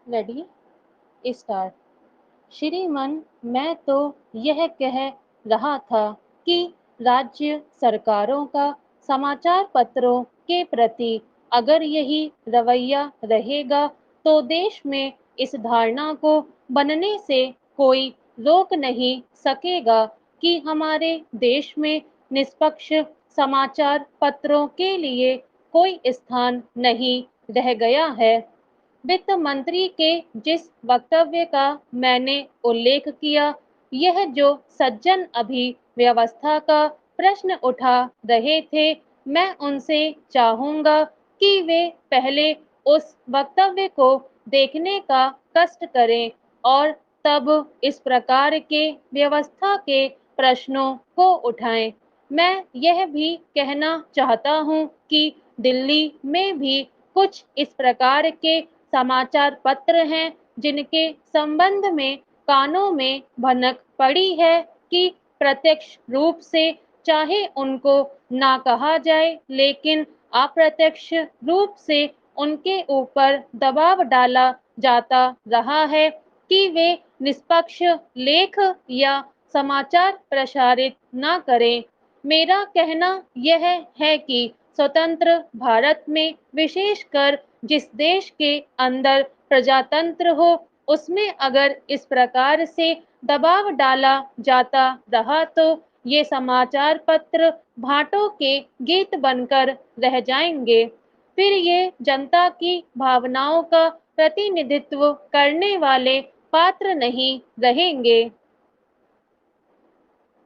Ready start. श्रीमान, मैं तो यह कह रहा था कि राज्य सरकारों का समाचार पत्रों के प्रति अगर यही रवैया रहेगा तो देश में इस धारणा को बनने से कोई रोक नहीं सकेगा कि हमारे देश में निष्पक्ष समाचार पत्रों के लिए कोई स्थान नहीं रह गया है। वित्त मंत्री के जिस वक्तव्य का मैंने उल्लेख किया, यह जो सज्जन अभी व्यवस्था का प्रश्न उठा रहे थे, मैं उनसे चाहूंगा कि वे पहले उस वक्तव्य को देखने का कष्ट करें और तब इस प्रकार के व्यवस्था के प्रश्नों को उठाएं। मैं यह भी कहना चाहता हूं कि दिल्ली में भी कुछ इस प्रकार के समाचार पत्र हैं जिनके संबंध में कानों में भनक पड़ी है कि प्रत्यक्ष रूप से चाहे उनको ना कहा जाए, लेकिन अप्रत्यक्ष रूप से उनके ऊपर दबाव डाला जाता रहा है कि वे निष्पक्ष लेख या समाचार प्रसारित ना करें। मेरा कहना यह है कि स्वतंत्र भारत में, विशेषकर जिस देश के अंदर प्रजातंत्र हो, उसमें अगर इस प्रकार से दबाव डाला जाता रहा तो ये समाचार पत्र भाटों के गीत बनकर रह जाएंगे। फिर ये जनता की भावनाओं का प्रतिनिधित्व करने वाले पात्र नहीं रहेंगे।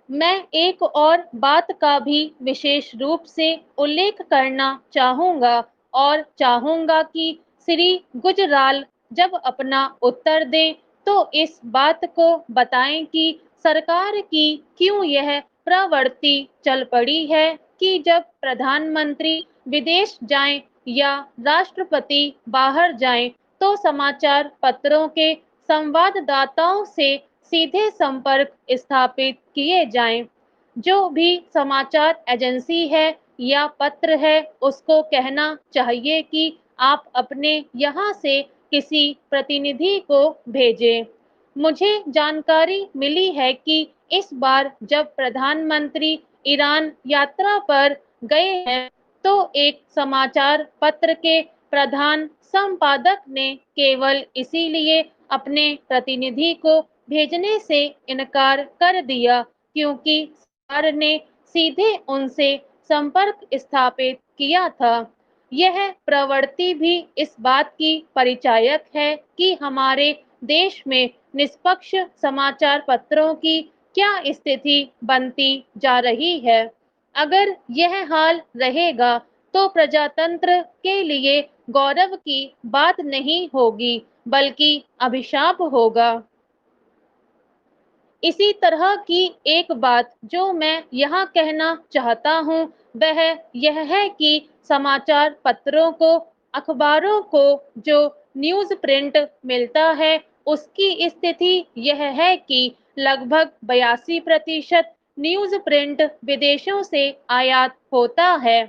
मैं एक और बात का भी विशेष रूप से उल्लेख करना चाहूंगा और चाहूंगा कि श्री गुजराल जब अपना उत्तर दें तो इस बात को बताएं कि सरकार की क्यों यह प्रवृत्ति चल पड़ी है कि जब प्रधानमंत्री विदेश जाएं या राष्ट्रपति बाहर जाएं तो समाचार पत्रों के संवाददाताओं से सीधे संपर्क स्थापित किए जाएं। जो भी समाचार एजेंसी है या पत्र है, उसको कहना चाहिए कि आप अपने यहाँ से किसी प्रतिनिधि को भेजें। मुझे जानकारी मिली है कि इस बार जब प्रधानमंत्री ईरान यात्रा पर गए हैं तो एक समाचार पत्र के प्रधान संपादक ने केवल इसीलिए अपने प्रतिनिधि को भेजने से इनकार कर दिया क्योंकि सरकार ने सीधे उनसे संपर्क स्थापित किया था। यह प्रवृत्ति भी इस बात की परिचायक है कि हमारे देश में निष्पक्ष समाचार पत्रों की क्या स्थिति बनती जा रही है। अगर यह हाल रहेगा तो प्रजातंत्र के लिए गौरव की बात नहीं होगी, बल्कि अभिशाप होगा। इसी तरह की एक बात जो मैं यहाँ कहना चाहता हूँ वह यह है कि समाचार पत्रों को, अखबारों को जो न्यूज़ प्रिंट मिलता है उसकी स्थिति यह है कि लगभग 82% न्यूज़ प्रिंट विदेशों से आयात होता है।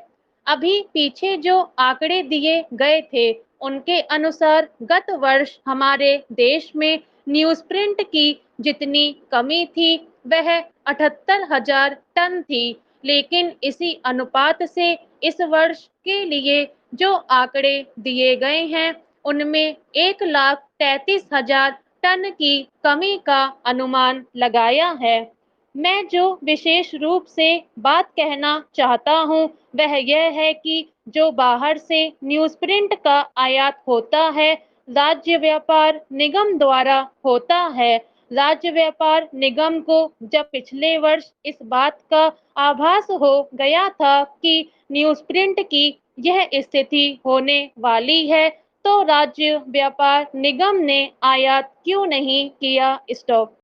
अभी पीछे जो आंकड़े दिए गए थे उनके अनुसार गत वर्ष हमारे देश में न्यूज़ प्रिंट की जितनी कमी थी वह 78,000 टन थी, लेकिन इसी अनुपात से इस वर्ष के लिए जो आंकड़े दिए गए हैं उनमें 1,33,000 टन की कमी का अनुमान लगाया है। मैं जो विशेष रूप से बात कहना चाहता हूँ वह यह है कि जो बाहर से न्यूज़ प्रिंट का आयात होता है राज्य व्यापार निगम द्वारा होता है। राज्य व्यापार निगम को जब पिछले वर्ष इस बात का आभास हो गया था कि न्यूज़ प्रिंट की यह स्थिति होने वाली है तो राज्य व्यापार निगम ने आयात क्यों नहीं किया स्टॉप।